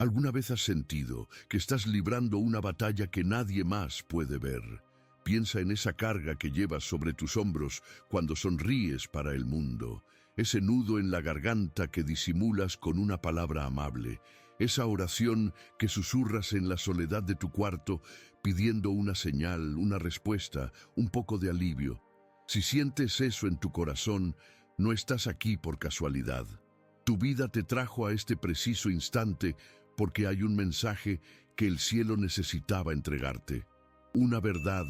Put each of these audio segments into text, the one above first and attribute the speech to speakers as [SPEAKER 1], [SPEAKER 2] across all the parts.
[SPEAKER 1] ¿Alguna vez has sentido que estás librando una batalla que nadie más puede ver? Piensa en esa carga que llevas sobre tus hombros cuando sonríes para el mundo, ese nudo en la garganta que disimulas con una palabra amable, esa oración que susurras en la soledad de tu cuarto pidiendo una señal, una respuesta, un poco de alivio. Si sientes eso en tu corazón, no estás aquí por casualidad. Tu vida te trajo a este preciso instante porque hay un mensaje que el cielo necesitaba entregarte. Una verdad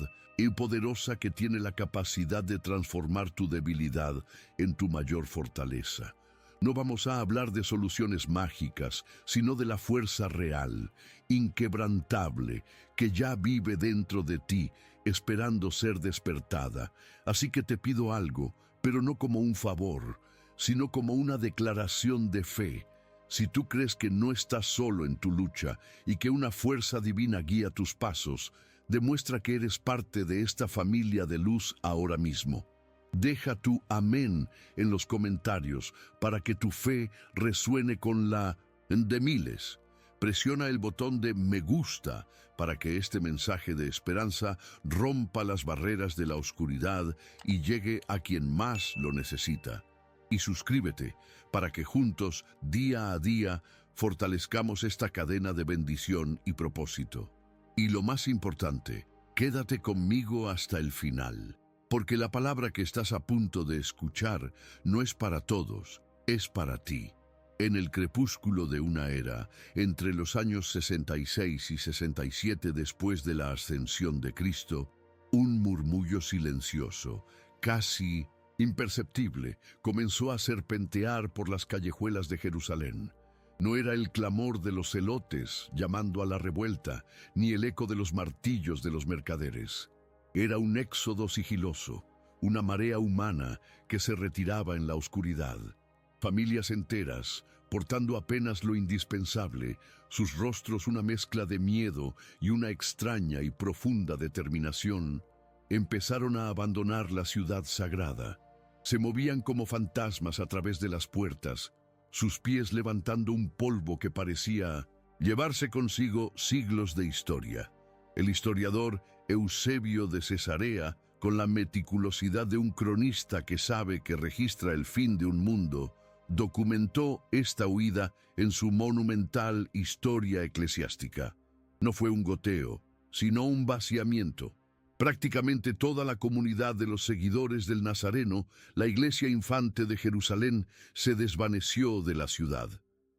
[SPEAKER 1] poderosa que tiene la capacidad de transformar tu debilidad en tu mayor fortaleza. No vamos a hablar de soluciones mágicas, sino de la fuerza real, inquebrantable, que ya vive dentro de ti, esperando ser despertada. Así que te pido algo, pero no como un favor, sino como una declaración de fe. Si tú crees que no estás solo en tu lucha y que una fuerza divina guía tus pasos, demuestra que eres parte de esta familia de luz ahora mismo. Deja tu amén en los comentarios para que tu fe resuene con la de miles. Presiona el botón de me gusta para que este mensaje de esperanza rompa las barreras de la oscuridad y llegue a quien más lo necesita. Y suscríbete para que juntos, día a día, fortalezcamos esta cadena de bendición y propósito. Y lo más importante, quédate conmigo hasta el final, porque la palabra que estás a punto de escuchar no es para todos, es para ti. En el crepúsculo de una era, entre los años 66 y 67 después de la ascensión de Cristo, un murmullo silencioso, casi imperceptible, comenzó a serpentear por las callejuelas de Jerusalén. No era el clamor de los celotes llamando a la revuelta, ni el eco de los martillos de los mercaderes. Era un éxodo sigiloso, una marea humana que se retiraba en la oscuridad. Familias enteras, portando apenas lo indispensable, sus rostros una mezcla de miedo y una extraña y profunda determinación, empezaron a abandonar la ciudad sagrada. Se movían como fantasmas a través de las puertas, sus pies levantando un polvo que parecía llevarse consigo siglos de historia. El historiador Eusebio de Cesarea, con la meticulosidad de un cronista que sabe que registra el fin de un mundo, documentó esta huida en su monumental Historia Eclesiástica. No fue un goteo, sino un vaciamiento. Prácticamente toda la comunidad de los seguidores del Nazareno, la iglesia infante de Jerusalén, se desvaneció de la ciudad.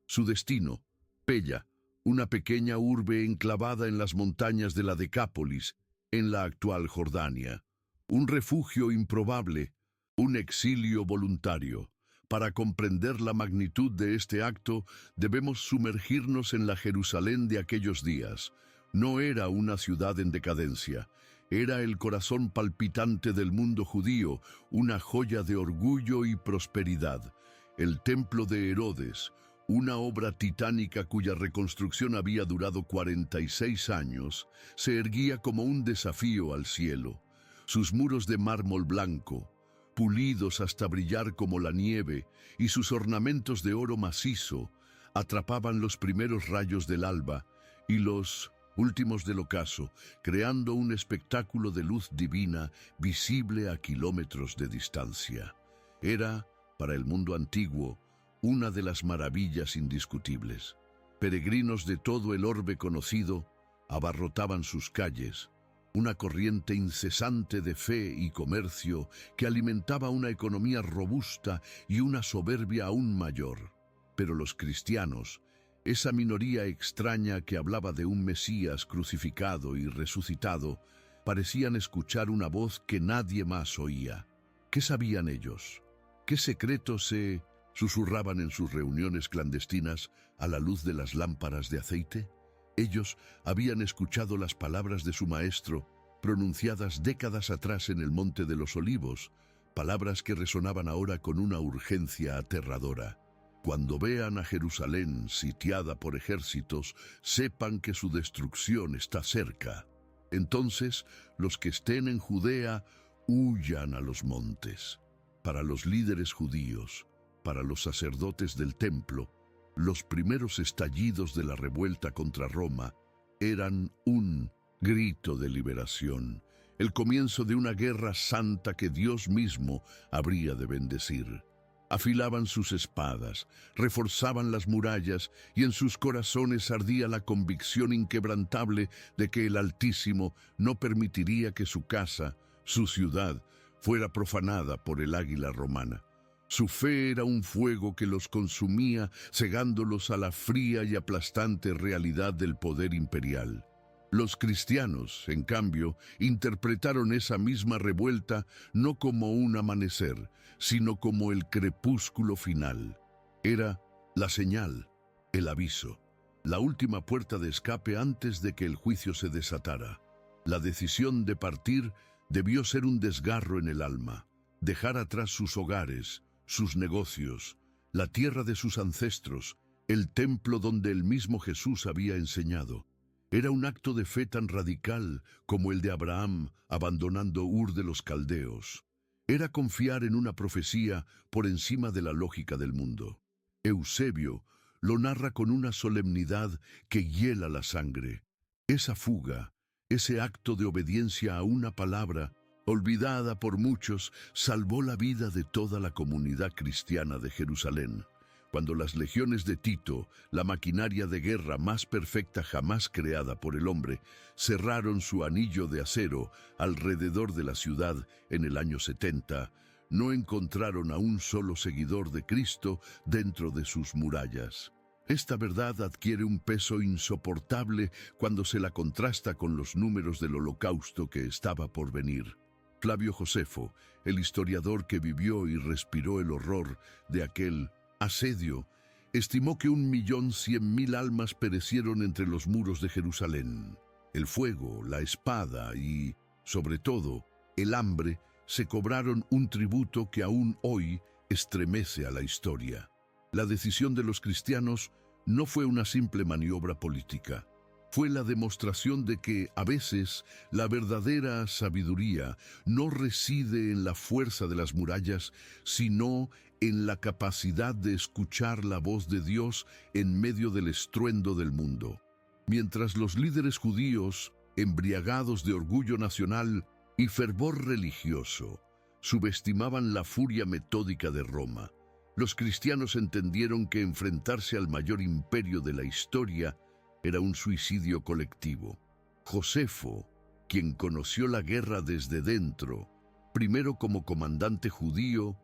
[SPEAKER 1] Su destino, Pella, una pequeña urbe enclavada en las montañas de la Decápolis, en la actual Jordania. Un refugio improbable, un exilio voluntario. Para comprender la magnitud de este acto, debemos sumergirnos en la Jerusalén de aquellos días. No era una ciudad en decadencia. Era el corazón palpitante del mundo judío, una joya de orgullo y prosperidad. El templo de Herodes, una obra titánica cuya reconstrucción había durado 46 años, se erguía como un desafío al cielo. Sus muros de mármol blanco, pulidos hasta brillar como la nieve, y sus ornamentos de oro macizo, atrapaban los primeros rayos del alba y los últimos del ocaso, creando un espectáculo de luz divina visible a kilómetros de distancia. Era, para el mundo antiguo, una de las maravillas indiscutibles. Peregrinos de todo el orbe conocido abarrotaban sus calles, una corriente incesante de fe y comercio que alimentaba una economía robusta y una soberbia aún mayor. Pero los cristianos, esa minoría extraña que hablaba de un Mesías crucificado y resucitado, parecían escuchar una voz que nadie más oía. ¿Qué sabían ellos? ¿Qué secretos se susurraban en sus reuniones clandestinas a la luz de las lámparas de aceite? Ellos habían escuchado las palabras de su maestro, pronunciadas décadas atrás en el Monte de los Olivos, palabras que resonaban ahora con una urgencia aterradora. Cuando vean a Jerusalén sitiada por ejércitos, sepan que su destrucción está cerca. Entonces, los que estén en Judea, huyan a los montes. Para los líderes judíos, para los sacerdotes del templo, Los primeros estallidos de la revuelta contra Roma eran un grito de liberación, el comienzo de una guerra santa que Dios mismo habría de bendecir. Afilaban sus espadas, reforzaban las murallas y en sus corazones ardía la convicción inquebrantable de que el Altísimo no permitiría que su casa, su ciudad, fuera profanada por el águila romana. Su fe era un fuego que los consumía, cegándolos a la fría y aplastante realidad del poder imperial. Los cristianos, en cambio, interpretaron esa misma revuelta no como un amanecer, sino como el crepúsculo final. Era la señal, el aviso, la última puerta de escape antes de que el juicio se desatara. La decisión de partir debió ser un desgarro en el alma, dejar atrás sus hogares, sus negocios, la tierra de sus ancestros, el templo donde el mismo Jesús había enseñado. Era un acto de fe tan radical como el de Abraham abandonando Ur de los Caldeos. Era confiar en una profecía por encima de la lógica del mundo. Eusebio lo narra con una solemnidad que hiela la sangre. Esa fuga, ese acto de obediencia a una palabra, olvidada por muchos, salvó la vida de toda la comunidad cristiana de Jerusalén. Cuando las legiones de Tito, la maquinaria de guerra más perfecta jamás creada por el hombre, cerraron su anillo de acero alrededor de la ciudad en el año 70, no encontraron a un solo seguidor de Cristo dentro de sus murallas. Esta verdad adquiere un peso insoportable cuando se la contrasta con los números del holocausto que estaba por venir. Flavio Josefo, el historiador que vivió y respiró el horror de aquel asedio, estimó que 1.100.000 almas perecieron entre los muros de Jerusalén. El fuego, la espada y, sobre todo, el hambre se cobraron un tributo que aún hoy estremece a la historia. La decisión de los cristianos no fue una simple maniobra política. Fue la demostración de que, a veces, la verdadera sabiduría no reside en la fuerza de las murallas, sino en la capacidad de escuchar la voz de Dios en medio del estruendo del mundo. Mientras los líderes judíos, embriagados de orgullo nacional y fervor religioso, subestimaban la furia metódica de Roma, los cristianos entendieron que enfrentarse al mayor imperio de la historia era un suicidio colectivo. Josefo, quien conoció la guerra desde dentro, primero como comandante judío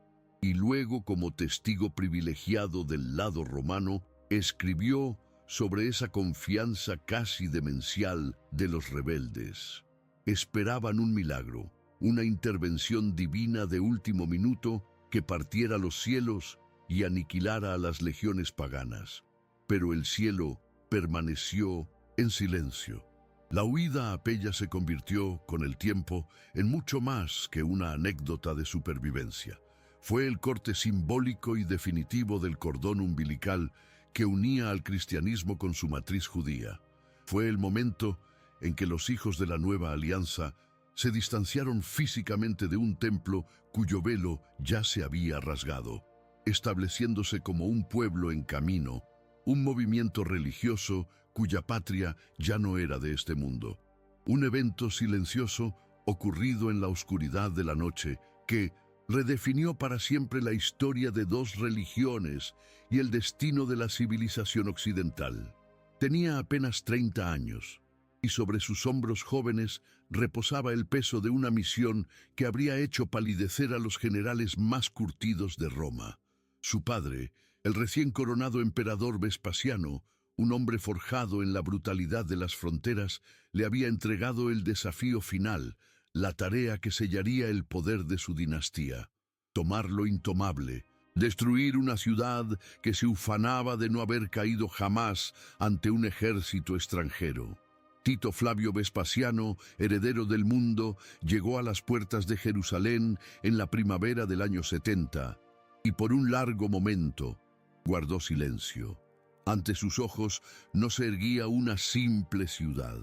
[SPEAKER 1] y luego como testigo privilegiado del lado romano, escribió sobre esa confianza casi demencial de los rebeldes. Esperaban un milagro, una intervención divina de último minuto que partiera los cielos y aniquilara a las legiones paganas. Pero el cielo permaneció en silencio. La huida a Pella se convirtió, con el tiempo, en mucho más que una anécdota de supervivencia. Fue el corte simbólico y definitivo del cordón umbilical que unía al cristianismo con su matriz judía. Fue el momento en que los hijos de la nueva alianza se distanciaron físicamente de un templo cuyo velo ya se había rasgado, estableciéndose como un pueblo en camino, un movimiento religioso cuya patria ya no era de este mundo. Un evento silencioso ocurrido en la oscuridad de la noche que redefinió para siempre la historia de dos religiones y el destino de la civilización occidental. Tenía apenas 30 años y sobre sus hombros jóvenes reposaba el peso de una misión que habría hecho palidecer a los generales más curtidos de Roma. Su padre, el recién coronado emperador Vespasiano, un hombre forjado en la brutalidad de las fronteras, le había entregado el desafío final, la tarea que sellaría el poder de su dinastía: tomar lo intomable, destruir una ciudad que se ufanaba de no haber caído jamás ante un ejército extranjero. Tito Flavio Vespasiano, heredero del mundo, llegó a las puertas de Jerusalén en la primavera del año 70 y por un largo momento guardó silencio. Ante sus ojos no se erguía una simple ciudad.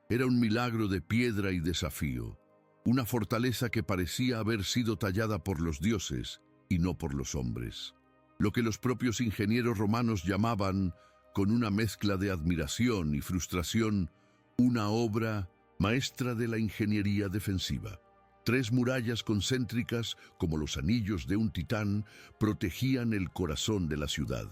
[SPEAKER 1] Era un milagro de piedra y desafío, una fortaleza que parecía haber sido tallada por los dioses y no por los hombres. lo que los propios ingenieros romanos llamaban, con una mezcla de admiración y frustración, una obra maestra de la ingeniería defensiva. 3 murallas concéntricas, como los anillos de un titán, protegían el corazón de la ciudad.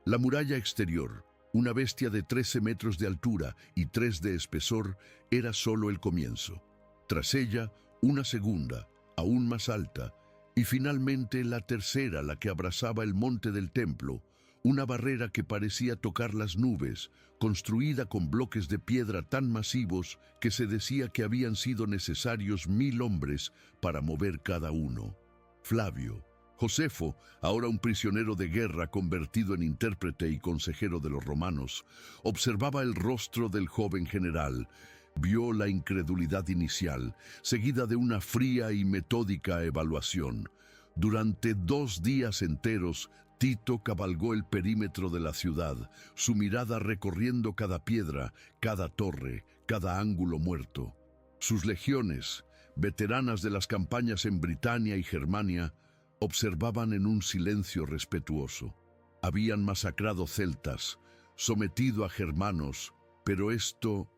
[SPEAKER 1] La muralla exterior, una bestia de 13 metros de altura y 3 de espesor, era solo el comienzo. Tras ella, una segunda, aún más alta, y finalmente la tercera, la que abrazaba el monte del templo, una barrera que parecía tocar las nubes, construida con bloques de piedra tan masivos que se decía que habían sido necesarios 1000 hombres para mover cada uno. Flavio, Josefo, ahora un prisionero de guerra convertido en intérprete y consejero de los romanos, observaba el rostro del joven general. Vio la incredulidad inicial, seguida de una fría y metódica evaluación. Durante 2 días enteros, Tito cabalgó el perímetro de la ciudad, su mirada recorriendo cada piedra, cada torre, cada ángulo muerto. Sus legiones, veteranas de las campañas en Britania y Germania, observaban en un silencio respetuoso. Habían masacrado celtas, sometido a germanos, pero esto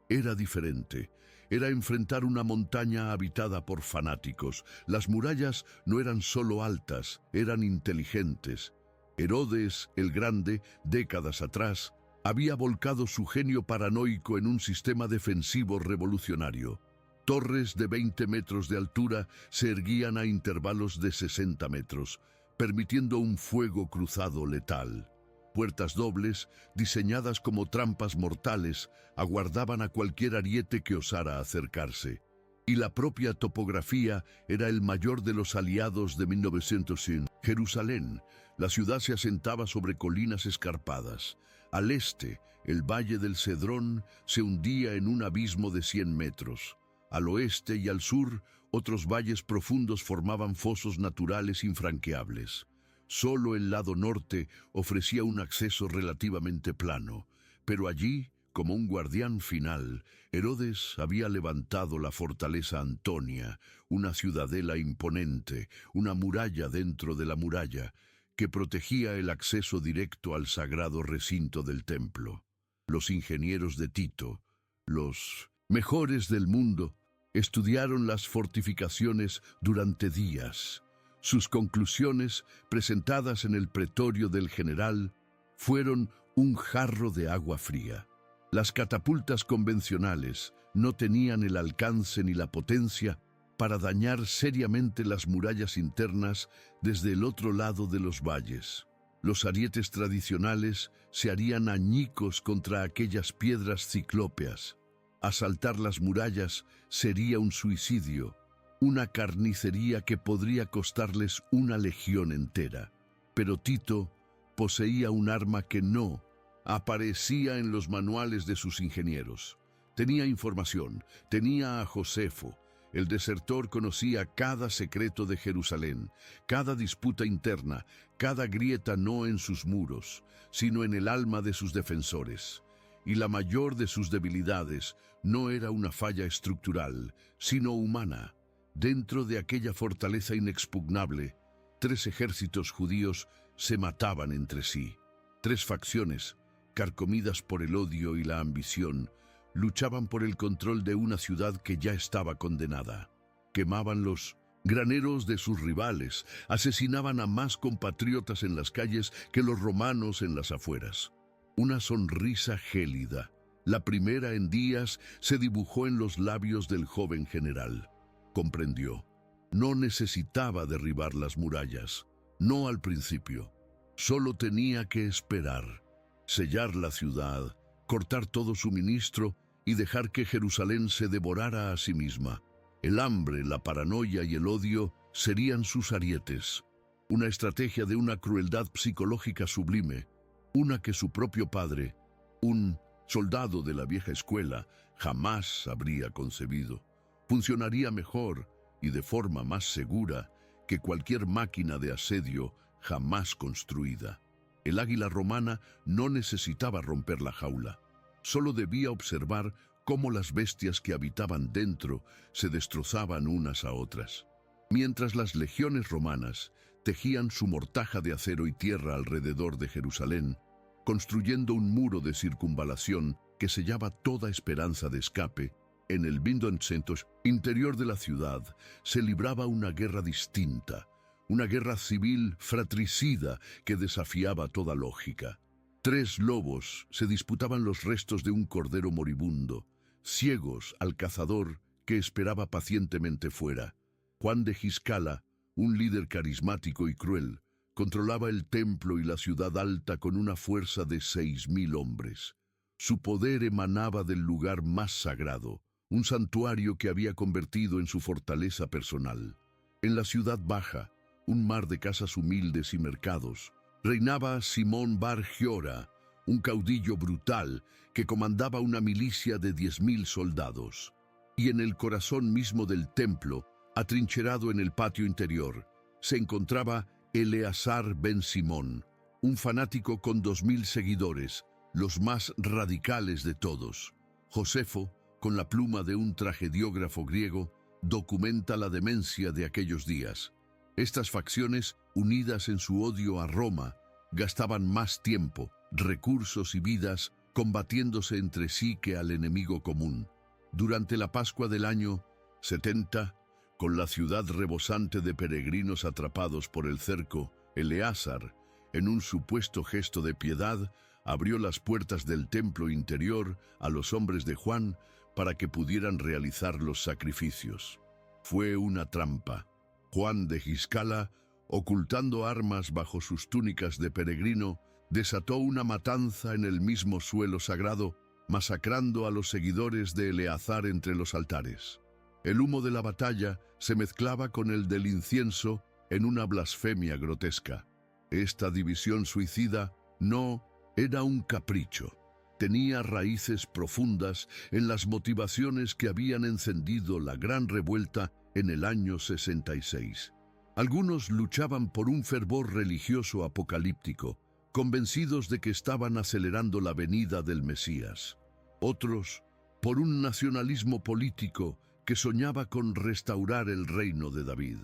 [SPEAKER 1] era diferente. Era enfrentar una montaña habitada por fanáticos. Las murallas no eran solo altas, eran inteligentes. Herodes el Grande, décadas atrás, había volcado su genio paranoico en un sistema defensivo revolucionario. Torres de 20 metros de altura se erguían a intervalos de 60 metros, permitiendo un fuego cruzado letal. Puertas dobles, diseñadas como trampas mortales, aguardaban a cualquier ariete que osara acercarse. Y la propia topografía era el mayor de los aliados de 1900. Jerusalén, la ciudad se asentaba sobre colinas escarpadas. Al este, el valle del Cedrón se hundía en un abismo de 100 metros. Al oeste y al sur, otros valles profundos formaban fosos naturales infranqueables. Solo el lado norte ofrecía un acceso relativamente plano, pero allí, como un guardián final, Herodes había levantado la fortaleza Antonia, una ciudadela imponente, una muralla dentro de la muralla, que protegía el acceso directo al sagrado recinto del templo. Los ingenieros de Tito, los mejores del mundo, estudiaron las fortificaciones durante días. Sus conclusiones, presentadas en el pretorio del general, fueron un jarro de agua fría. Las catapultas convencionales no tenían el alcance ni la potencia para dañar seriamente las murallas internas desde el otro lado de los valles. Los arietes tradicionales se harían añicos contra aquellas piedras ciclópeas. Asaltar las murallas sería un suicidio, una carnicería que podría costarles una legión entera. Pero Tito poseía un arma que no aparecía en los manuales de sus ingenieros. Tenía información, tenía a Josefo. El desertor conocía cada secreto de Jerusalén, cada disputa interna, cada grieta no en sus muros, sino en el alma de sus defensores. Y la mayor de sus debilidades no era una falla estructural, sino humana. Dentro de aquella fortaleza inexpugnable, 3 ejércitos judíos se mataban entre sí. 3 facciones, carcomidas por el odio y la ambición, luchaban por el control de una ciudad que ya estaba condenada. Quemaban los graneros de sus rivales, asesinaban a más compatriotas en las calles que los romanos en las afueras. Una sonrisa gélida, la primera en días, se dibujó en los labios del joven general. Comprendió. No necesitaba derribar las murallas, no al principio. Solo tenía que esperar, sellar la ciudad, cortar todo suministro y dejar que Jerusalén se devorara a sí misma. El hambre, la paranoia y el odio serían sus arietes. Una estrategia de una crueldad psicológica sublime, una que su propio padre, un soldado de la vieja escuela, jamás habría concebido. Funcionaría mejor y de forma más segura que cualquier máquina de asedio jamás construida. El águila romana no necesitaba romper la jaula, solo debía observar cómo las bestias que habitaban dentro se destrozaban unas a otras. Mientras las legiones romanas tejían su mortaja de acero y tierra alrededor de Jerusalén, construyendo un muro de circunvalación que sellaba toda esperanza de escape. En el centro interior de la ciudad se libraba una guerra distinta, una guerra civil fratricida que desafiaba toda lógica. 3 lobos se disputaban los restos de un cordero moribundo, ciegos al cazador que esperaba pacientemente fuera. Juan de Giscala, un líder carismático y cruel, controlaba el templo y la ciudad alta con una fuerza de 6.000 hombres. Su poder emanaba del lugar más sagrado, un santuario que había convertido en su fortaleza personal. En la ciudad baja, un mar de casas humildes y mercados, reinaba Simón Bar Giora, un caudillo brutal que comandaba una milicia de 10.000 soldados. Y en el corazón mismo del templo, atrincherado en el patio interior, se encontraba Eleazar ben Simón, un fanático con 2.000 seguidores, los más radicales de todos. Josefo, con la pluma de un tragediógrafo griego, documenta la demencia de aquellos días. Estas facciones, unidas en su odio a Roma, gastaban más tiempo, recursos y vidas combatiéndose entre sí que al enemigo común. Durante la Pascua del año 70, con la ciudad rebosante de peregrinos atrapados por el cerco, Eleazar, en un supuesto gesto de piedad, abrió las puertas del templo interior a los hombres de Juan para que pudieran realizar los sacrificios. Fue una trampa. Juan de Giscala, ocultando armas bajo sus túnicas de peregrino, desató una matanza en el mismo suelo sagrado, masacrando a los seguidores de Eleazar entre los altares. El humo de la batalla se mezclaba con el del incienso en una blasfemia grotesca. Esta división suicida no era un capricho. Tenía raíces profundas en las motivaciones que habían encendido la gran revuelta en el año 66. Algunos luchaban por un fervor religioso apocalíptico, convencidos de que estaban acelerando la venida del Mesías. Otros, por un nacionalismo político que soñaba con restaurar el reino de David.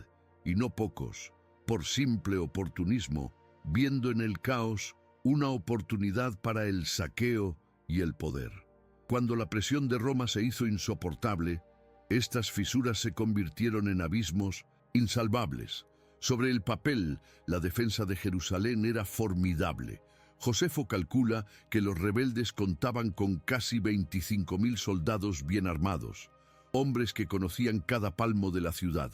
[SPEAKER 1] Y no pocos, por simple oportunismo, viendo en el caos una oportunidad para el saqueo y el poder. Cuando la presión de Roma se hizo insoportable, estas fisuras se convirtieron en abismos insalvables. Sobre el papel, la defensa de Jerusalén era formidable. Josefo calcula que los rebeldes contaban con casi 25.000 soldados bien armados, hombres que conocían cada palmo de la ciudad,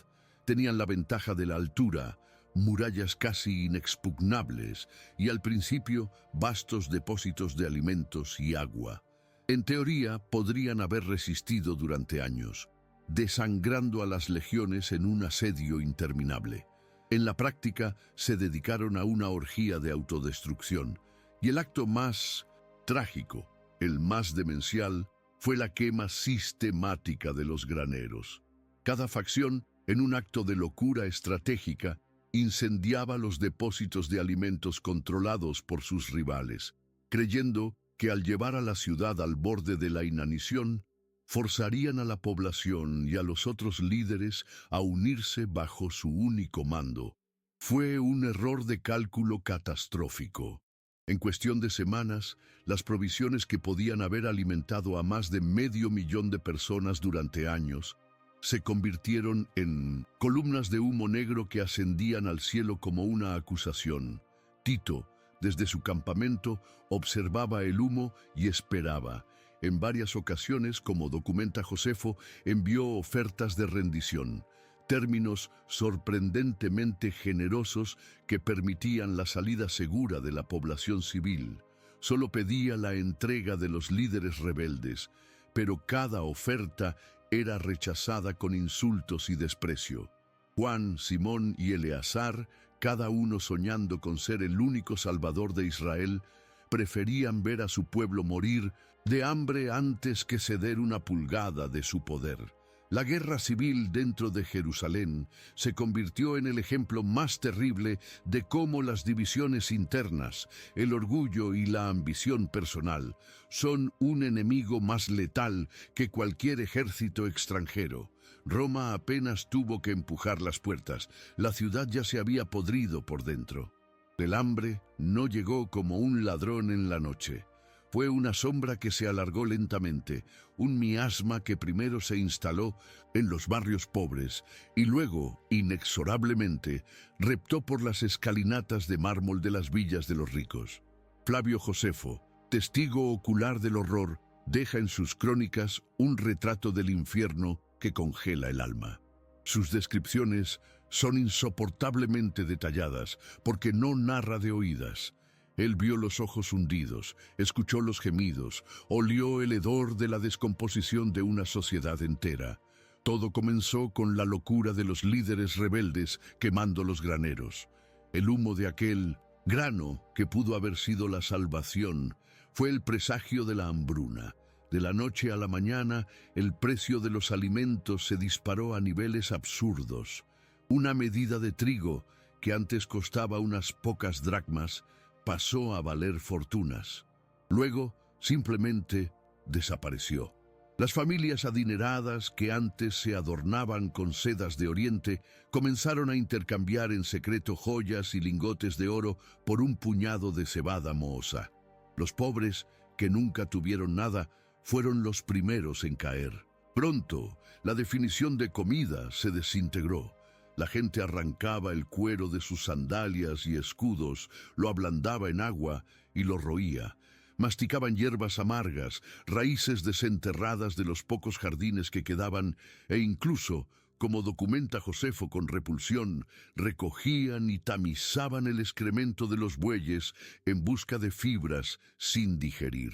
[SPEAKER 1] tenían la ventaja de la altura, murallas casi inexpugnables y al principio vastos depósitos de alimentos y agua. En teoría podrían haber resistido durante años, desangrando a las legiones en un asedio interminable. En la práctica se dedicaron a una orgía de autodestrucción, y el acto más trágico, el más demencial, fue la quema sistemática de los graneros. Cada facción, en un acto de locura estratégica, incendiaba los depósitos de alimentos controlados por sus rivales, creyendo que al llevar a la ciudad al borde de la inanición, forzarían a la población y a los otros líderes a unirse bajo su único mando. Fue un error de cálculo catastrófico. En cuestión de semanas, las provisiones que podían haber alimentado a más de 500.000 de personas durante años se convirtieron en columnas de humo negro que ascendían al cielo como una acusación. Tito, desde su campamento, observaba el humo y esperaba. En varias ocasiones, como documenta Josefo, envió ofertas de rendición, términos sorprendentemente generosos que permitían la salida segura de la población civil. Solo pedía la entrega de los líderes rebeldes, pero cada oferta era rechazada con insultos y desprecio. Juan, Simón y Eleazar, cada uno soñando con ser el único salvador de Israel, preferían ver a su pueblo morir de hambre antes que ceder una pulgada de su poder. La guerra civil dentro de Jerusalén se convirtió en el ejemplo más terrible de cómo las divisiones internas, el orgullo y la ambición personal son un enemigo más letal que cualquier ejército extranjero. Roma apenas tuvo que empujar las puertas. La ciudad ya se había podrido por dentro. El hambre no llegó como un ladrón en la noche. Fue una sombra que se alargó lentamente, un miasma que primero se instaló en los barrios pobres y luego, inexorablemente, reptó por las escalinatas de mármol de las villas de los ricos. Flavio Josefo, testigo ocular del horror, deja en sus crónicas un retrato del infierno que congela el alma. Sus descripciones son insoportablemente detalladas porque no narra de oídas. Él vio los ojos hundidos, escuchó los gemidos, olió el hedor de la descomposición de una sociedad entera. Todo comenzó con la locura de los líderes rebeldes quemando los graneros. El humo de aquel grano, que pudo haber sido la salvación, fue el presagio de la hambruna. De la noche a la mañana, el precio de los alimentos se disparó a niveles absurdos. Una medida de trigo, que antes costaba unas pocas dracmas, pasó a valer fortunas. Luego, simplemente, desapareció. Las familias adineradas que antes se adornaban con sedas de Oriente comenzaron a intercambiar en secreto joyas y lingotes de oro por un puñado de cebada mohosa. Los pobres, que nunca tuvieron nada, fueron los primeros en caer. Pronto, la definición de comida se desintegró. La gente arrancaba el cuero de sus sandalias y escudos, lo ablandaba en agua y lo roía. Masticaban hierbas amargas, raíces desenterradas de los pocos jardines que quedaban, e incluso, como documenta Josefo con repulsión, recogían y tamizaban el excremento de los bueyes en busca de fibras sin digerir.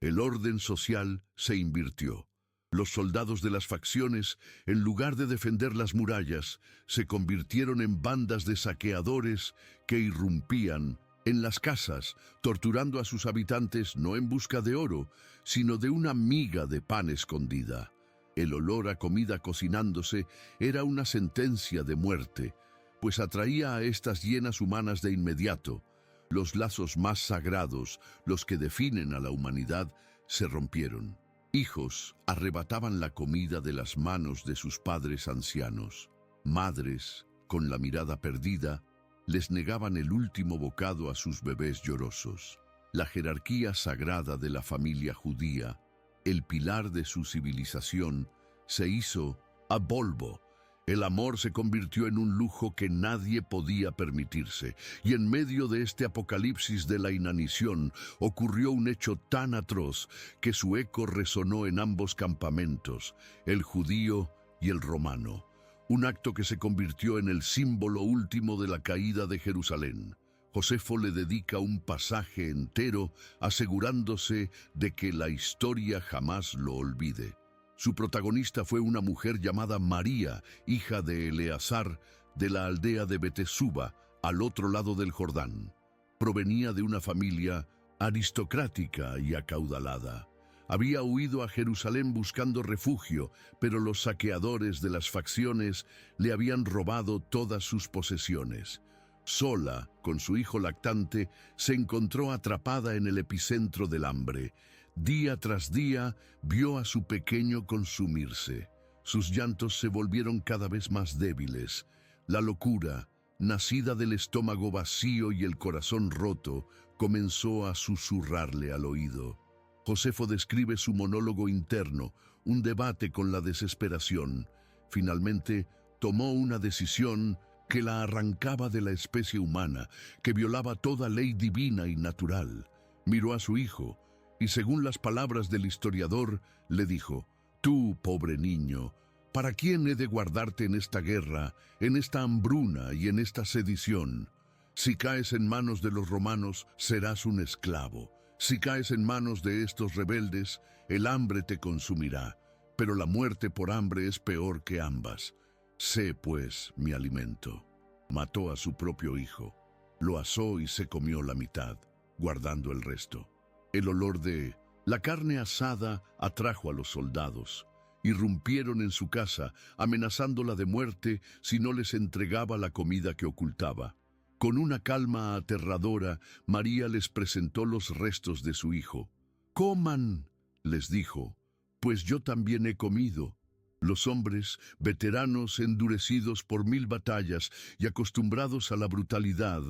[SPEAKER 1] El orden social se invirtió. Los soldados de las facciones, en lugar de defender las murallas, se convirtieron en bandas de saqueadores que irrumpían en las casas, torturando a sus habitantes no en busca de oro, sino de una miga de pan escondida. El olor a comida cocinándose era una sentencia de muerte, pues atraía a estas hienas humanas de inmediato. Los lazos más sagrados, los que definen a la humanidad, se rompieron. Hijos arrebataban la comida de las manos de sus padres ancianos. Madres, con la mirada perdida, les negaban el último bocado a sus bebés llorosos. La jerarquía sagrada de la familia judía, el pilar de su civilización, se hizo a polvo. El amor se convirtió en un lujo que nadie podía permitirse, y en medio de este apocalipsis de la inanición ocurrió un hecho tan atroz que su eco resonó en ambos campamentos, el judío y el romano, un acto que se convirtió en el símbolo último de la caída de Jerusalén. Josefo le dedica un pasaje entero asegurándose de que la historia jamás lo olvide. Su protagonista fue una mujer llamada María, hija de Eleazar, de la aldea de Betesuba, al otro lado del Jordán. Provenía de una familia aristocrática y acaudalada. Había huido a Jerusalén buscando refugio, pero los saqueadores de las facciones le habían robado todas sus posesiones. Sola, con su hijo lactante, se encontró atrapada en el epicentro del hambre. Día tras día vio a su pequeño consumirse. Sus llantos se volvieron cada vez más débiles. La locura, nacida del estómago vacío y el corazón roto, comenzó a susurrarle al oído. Josefo describe su monólogo interno, un debate con la desesperación. Finalmente, tomó una decisión que la arrancaba de la especie humana, que violaba toda ley divina y natural. Miró a su hijo, y según las palabras del historiador, le dijo: «Tú, pobre niño, ¿para quién he de guardarte en esta guerra, en esta hambruna y en esta sedición? Si caes en manos de los romanos, serás un esclavo. Si caes en manos de estos rebeldes, el hambre te consumirá, pero la muerte por hambre es peor que ambas. Sé, pues, mi alimento». Mató a su propio hijo, lo asó y se comió la mitad, guardando el resto. El olor de la carne asada atrajo a los soldados. Irrumpieron en su casa, amenazándola de muerte si no les entregaba la comida que ocultaba. Con una calma aterradora, María les presentó los restos de su hijo. «Coman», les dijo, «pues yo también he comido». Los hombres, veteranos endurecidos por 1000 batallas y acostumbrados a la brutalidad,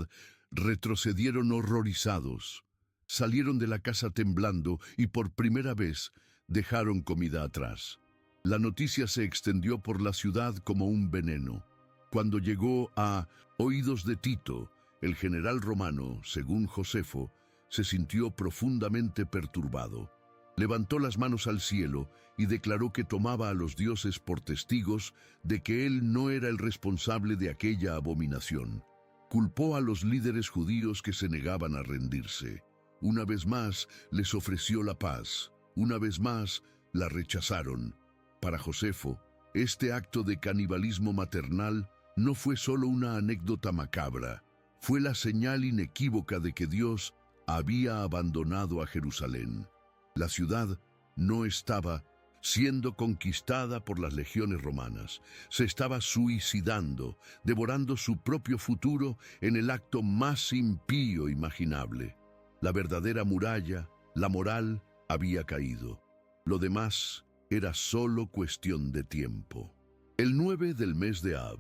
[SPEAKER 1] retrocedieron horrorizados. Salieron de la casa temblando y por primera vez dejaron comida atrás. La noticia se extendió por la ciudad como un veneno. Cuando llegó a oídos de Tito, el general romano, según Josefo, se sintió profundamente perturbado. Levantó las manos al cielo y declaró que tomaba a los dioses por testigos de que él no era el responsable de aquella abominación. Culpó a los líderes judíos que se negaban a rendirse. Una vez más les ofreció la paz. Una vez más la rechazaron. Para Josefo, este acto de canibalismo maternal no fue solo una anécdota macabra, fue la señal inequívoca de que Dios había abandonado a Jerusalén. La ciudad no estaba siendo conquistada por las legiones romanas. Se estaba suicidando, devorando su propio futuro en el acto más impío imaginable. La verdadera muralla, la moral, había caído. Lo demás era solo cuestión de tiempo. El 9 del mes de Ab,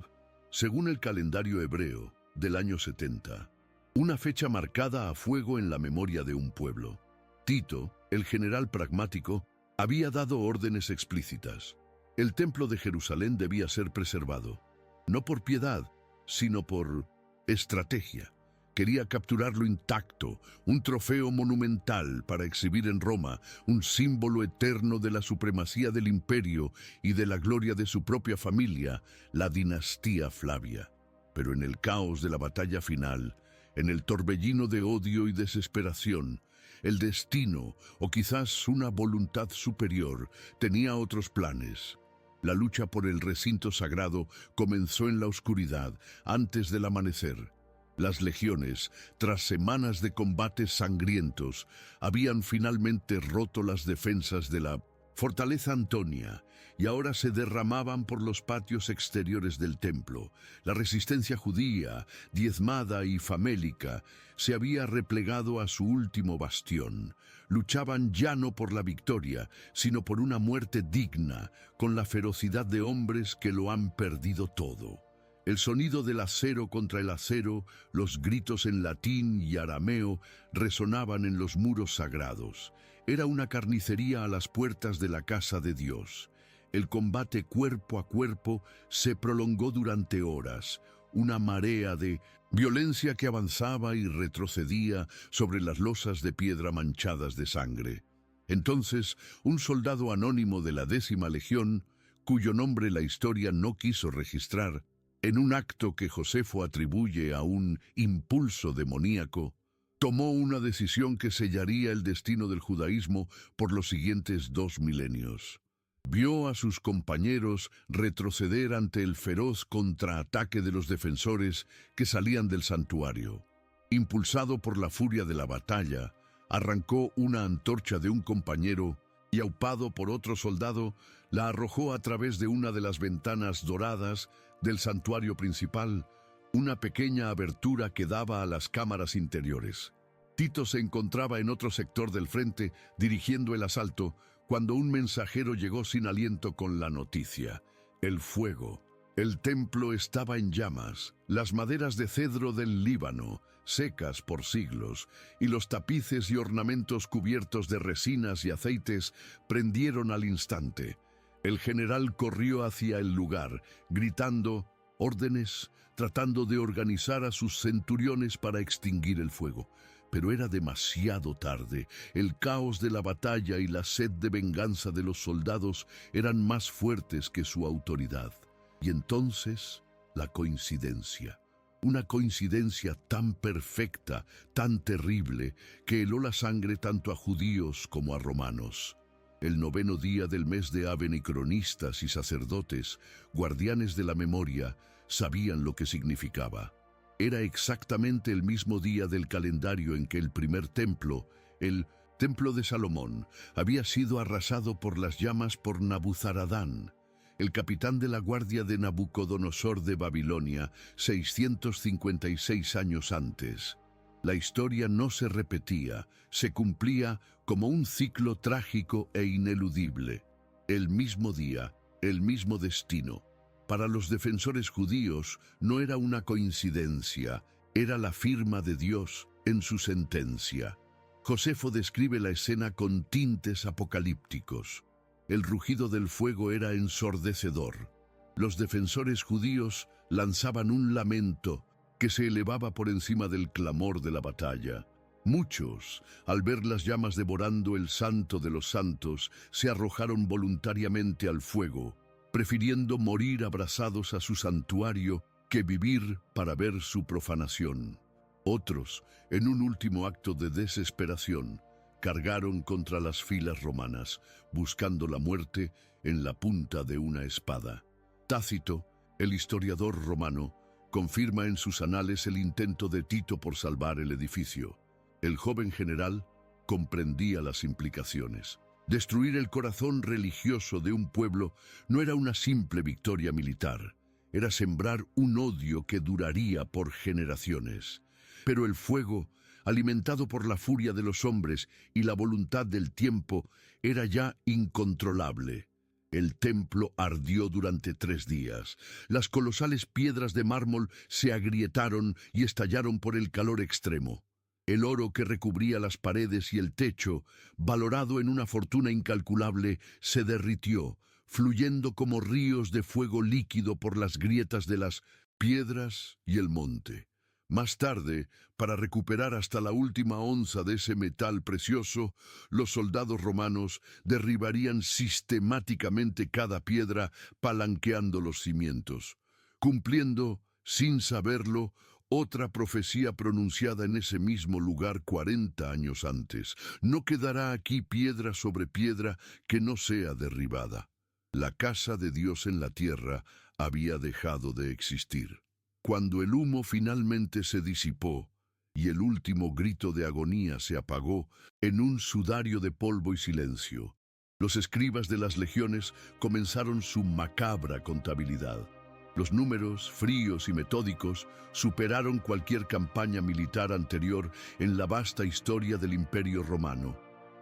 [SPEAKER 1] según el calendario hebreo del año 70, una fecha marcada a fuego en la memoria de un pueblo. Tito, el general pragmático, había dado órdenes explícitas. El templo de Jerusalén debía ser preservado, no por piedad, sino por estrategia. Quería capturarlo intacto, un trofeo monumental para exhibir en Roma, un símbolo eterno de la supremacía del imperio y de la gloria de su propia familia, la dinastía Flavia. Pero en el caos de la batalla final, en el torbellino de odio y desesperación, el destino, o quizás una voluntad superior, tenía otros planes. La lucha por el recinto sagrado comenzó en la oscuridad, antes del amanecer. Las legiones, tras semanas de combates sangrientos, habían finalmente roto las defensas de la fortaleza Antonia y ahora se derramaban por los patios exteriores del templo. La resistencia judía, diezmada y famélica, se había replegado a su último bastión. Luchaban ya no por la victoria, sino por una muerte digna, con la ferocidad de hombres que lo han perdido todo. El sonido del acero contra el acero, los gritos en latín y arameo resonaban en los muros sagrados. Era una carnicería a las puertas de la casa de Dios. El combate cuerpo a cuerpo se prolongó durante horas. Una marea de violencia que avanzaba y retrocedía sobre las losas de piedra manchadas de sangre. Entonces, un soldado anónimo de la 10ª Legión, cuyo nombre la historia no quiso registrar, en un acto que Josefo atribuye a un impulso demoníaco, tomó una decisión que sellaría el destino del judaísmo por los siguientes 2 milenios. Vio a sus compañeros retroceder ante el feroz contraataque de los defensores que salían del santuario. Impulsado por la furia de la batalla, arrancó una antorcha de un compañero y, aupado por otro soldado, la arrojó a través de una de las ventanas doradas del santuario principal, una pequeña abertura que daba a las cámaras interiores. Tito se encontraba en otro sector del frente, dirigiendo el asalto, cuando un mensajero llegó sin aliento con la noticia: el fuego. El templo estaba en llamas, las maderas de cedro del Líbano, secas por siglos, y los tapices y ornamentos cubiertos de resinas y aceites prendieron al instante. El general corrió hacia el lugar, gritando órdenes, tratando de organizar a sus centuriones para extinguir el fuego. Pero era demasiado tarde. El caos de la batalla y la sed de venganza de los soldados eran más fuertes que su autoridad. Y entonces, la coincidencia. Una coincidencia tan perfecta, tan terrible, que heló la sangre tanto a judíos como a romanos. El 9º día del mes de Ab, y cronistas y sacerdotes, guardianes de la memoria, sabían lo que significaba. Era exactamente el mismo día del calendario en que el primer templo, el Templo de Salomón, había sido arrasado por las llamas por Nabuzaradán, el capitán de la guardia de Nabucodonosor de Babilonia, 656 años antes. La historia no se repetía, se cumplía como un ciclo trágico e ineludible. El mismo día, el mismo destino. Para los defensores judíos no era una coincidencia, era la firma de Dios en su sentencia. Josefo describe la escena con tintes apocalípticos. El rugido del fuego era ensordecedor. Los defensores judíos lanzaban un lamento que se elevaba por encima del clamor de la batalla. Muchos, al ver las llamas devorando el santo de los santos, se arrojaron voluntariamente al fuego, prefiriendo morir abrazados a su santuario que vivir para ver su profanación. Otros, en un último acto de desesperación, cargaron contra las filas romanas, buscando la muerte en la punta de una espada. Tácito, el historiador romano, confirma en sus anales el intento de Tito por salvar el edificio. El joven general comprendía las implicaciones. Destruir el corazón religioso de un pueblo no era una simple victoria militar, era sembrar un odio que duraría por generaciones. Pero el fuego, alimentado por la furia de los hombres y la voluntad del tiempo, era ya incontrolable. El templo ardió durante 3 días. Las colosales piedras de mármol se agrietaron y estallaron por el calor extremo. El oro que recubría las paredes y el techo, valorado en una fortuna incalculable, se derritió, fluyendo como ríos de fuego líquido por las grietas de las piedras y el monte. Más tarde, para recuperar hasta la última onza de ese metal precioso, los soldados romanos derribarían sistemáticamente cada piedra, palanqueando los cimientos, cumpliendo, sin saberlo, otra profecía pronunciada en ese mismo lugar 40 años antes. No quedará aquí piedra sobre piedra que no sea derribada. La casa de Dios en la tierra había dejado de existir. Cuando el humo finalmente se disipó y el último grito de agonía se apagó en un sudario de polvo y silencio, los escribas de las legiones comenzaron su macabra contabilidad. Los números, fríos y metódicos, superaron cualquier campaña militar anterior en la vasta historia del Imperio Romano.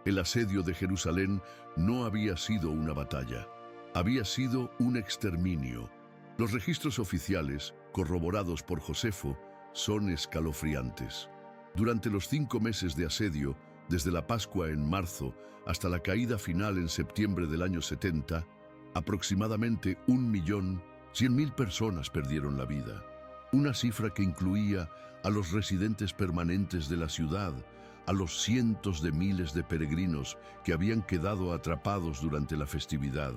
[SPEAKER 1] El asedio de Jerusalén no había sido una batalla, había sido un exterminio. Los registros oficiales, corroborados por Josefo, son escalofriantes. Durante los 5 meses de asedio, desde la Pascua en marzo hasta la caída final en septiembre del año 70, aproximadamente 1.100.000 personas perdieron la vida. Una cifra que incluía a los residentes permanentes de la ciudad, a los cientos de miles de peregrinos que habían quedado atrapados durante la festividad,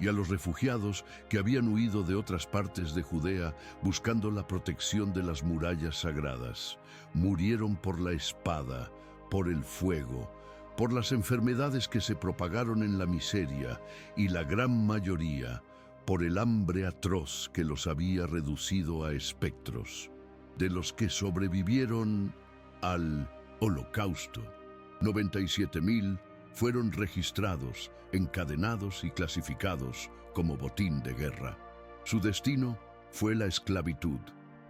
[SPEAKER 1] y a los refugiados que habían huido de otras partes de Judea buscando la protección de las murallas sagradas. Murieron por la espada, por el fuego, por las enfermedades que se propagaron en la miseria y la gran mayoría por el hambre atroz que los había reducido a espectros. De los que sobrevivieron al Holocausto, 97.000 fueron registrados, encadenados y clasificados como botín de guerra. Su destino fue la esclavitud,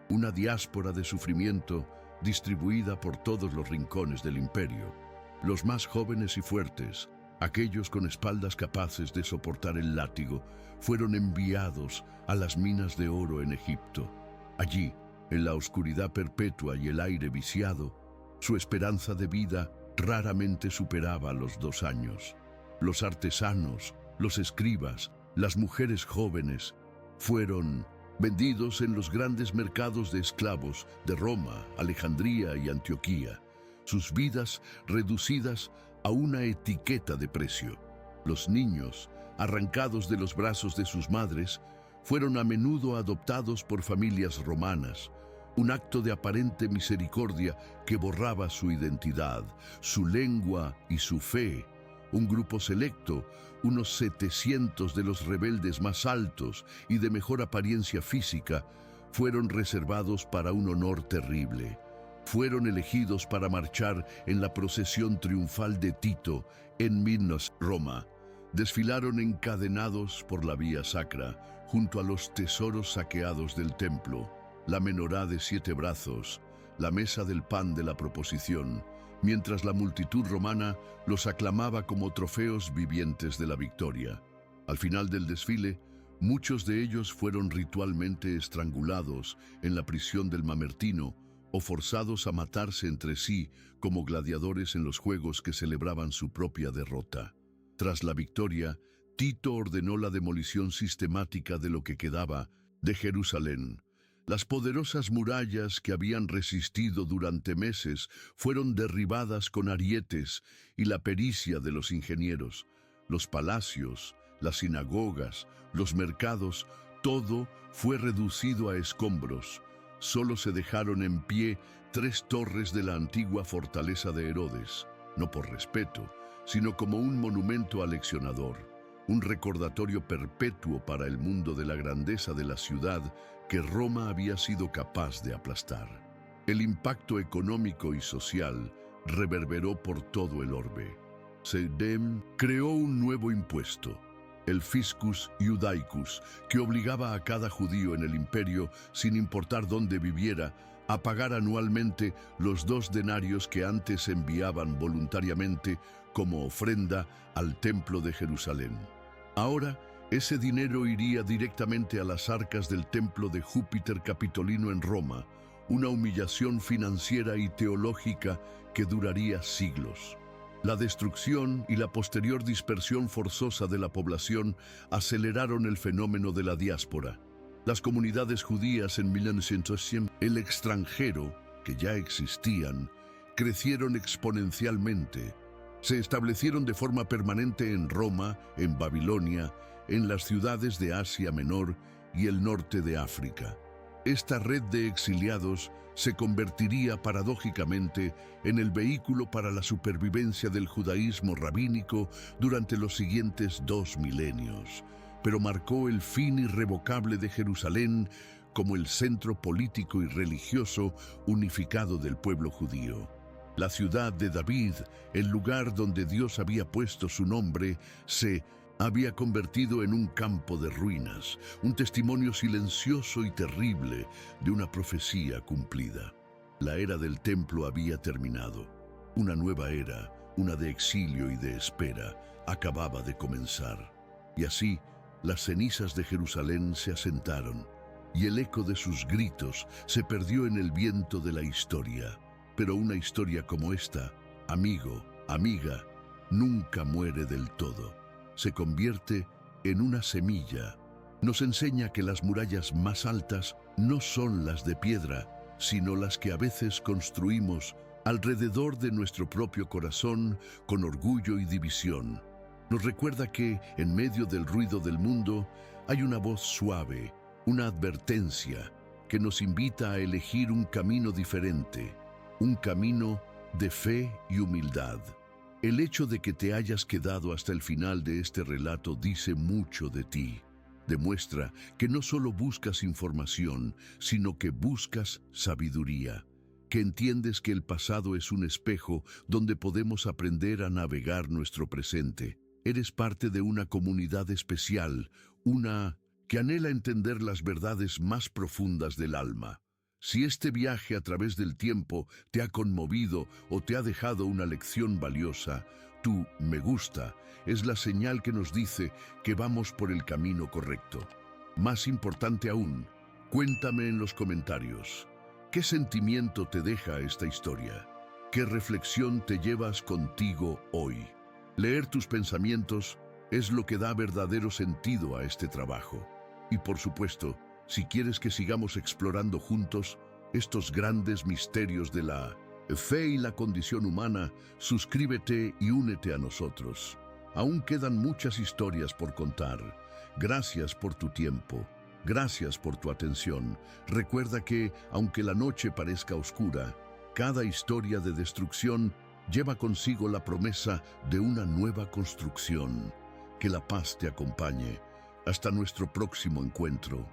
[SPEAKER 1] una diáspora de sufrimiento distribuida por todos los rincones del imperio. Los más jóvenes y fuertes, aquellos con espaldas capaces de soportar el látigo, fueron enviados a las minas de oro en Egipto. Allí, en la oscuridad perpetua y el aire viciado, su esperanza de vida raramente superaba los 2 años. Los artesanos, los escribas, las mujeres jóvenes fueron vendidos en los grandes mercados de esclavos de Roma, Alejandría y Antioquía, sus vidas reducidas a una etiqueta de precio. Los niños, arrancados de los brazos de sus madres, fueron a menudo adoptados por familias romanas, un acto de aparente misericordia que borraba su identidad, su lengua y su fe. Un grupo selecto, unos 700 de los rebeldes más altos y de mejor apariencia física, fueron reservados para un honor terrible. Fueron elegidos para marchar en la procesión triunfal de Tito en Minos, Roma. Desfilaron encadenados por la vía sacra, junto a los tesoros saqueados del templo, la menorá de 7 brazos, la mesa del pan de la proposición, mientras la multitud romana los aclamaba como trofeos vivientes de la victoria. Al final del desfile, muchos de ellos fueron ritualmente estrangulados en la prisión del Mamertino o forzados a matarse entre sí como gladiadores en los juegos que celebraban su propia derrota. Tras la victoria, Tito ordenó la demolición sistemática de lo que quedaba de Jerusalén. Las poderosas murallas que habían resistido durante meses fueron derribadas con arietes y la pericia de los ingenieros. Los palacios, las sinagogas, los mercados, todo fue reducido a escombros. Solo se dejaron en pie 3 torres de la antigua fortaleza de Herodes, no por respeto, sino como un monumento aleccionador, un recordatorio perpetuo para el mundo de la grandeza de la ciudad que Roma había sido capaz de aplastar. El impacto económico y social reverberó por todo el orbe. Seidem creó un nuevo impuesto, el Fiscus Iudaicus, que obligaba a cada judío en el imperio, sin importar dónde viviera, a pagar anualmente los 2 denarios que antes enviaban voluntariamente como ofrenda al Templo de Jerusalén. Ahora, ese dinero iría directamente a las arcas del templo de Júpiter Capitolino en Roma, una humillación financiera y teológica que duraría siglos. La destrucción y la posterior dispersión forzosa de la población aceleraron el fenómeno de la diáspora. Las comunidades judías en 1900, el extranjero, que ya existían, crecieron exponencialmente. Se establecieron de forma permanente en Roma, en Babilonia, en las ciudades de Asia Menor y el norte de África. Esta red de exiliados se convertiría paradójicamente en el vehículo para la supervivencia del judaísmo rabínico durante los siguientes 2 milenios, pero marcó el fin irrevocable de Jerusalén como el centro político y religioso unificado del pueblo judío. La ciudad de David, el lugar donde Dios había puesto su nombre, se había convertido en un campo de ruinas, un testimonio silencioso y terrible de una profecía cumplida. La era del templo había terminado. Una nueva era, una de exilio y de espera, acababa de comenzar. Y así, las cenizas de Jerusalén se asentaron, y el eco de sus gritos se perdió en el viento de la historia. Pero una historia como esta, amigo, amiga, nunca muere del todo. Se convierte en una semilla. Nos enseña que las murallas más altas no son las de piedra, sino las que a veces construimos alrededor de nuestro propio corazón con orgullo y división. Nos recuerda que, en medio del ruido del mundo, hay una voz suave, una advertencia que nos invita a elegir un camino diferente, un camino de fe y humildad. El hecho de que te hayas quedado hasta el final de este relato dice mucho de ti. Demuestra que no solo buscas información, sino que buscas sabiduría, que entiendes que el pasado es un espejo donde podemos aprender a navegar nuestro presente. Eres parte de una comunidad especial, una que anhela entender las verdades más profundas del alma. Si este viaje a través del tiempo te ha conmovido o te ha dejado una lección valiosa, tu me gusta es la señal que nos dice que vamos por el camino correcto. Más importante aún, cuéntame en los comentarios, ¿qué sentimiento te deja esta historia? ¿Qué reflexión te llevas contigo hoy? Leer tus pensamientos es lo que da verdadero sentido a este trabajo. Y por supuesto, si quieres que sigamos explorando juntos estos grandes misterios de la fe y la condición humana, suscríbete y únete a nosotros. Aún quedan muchas historias por contar. Gracias por tu tiempo. Gracias por tu atención. Recuerda que, aunque la noche parezca oscura, cada historia de destrucción lleva consigo la promesa de una nueva construcción. Que la paz te acompañe. Hasta nuestro próximo encuentro.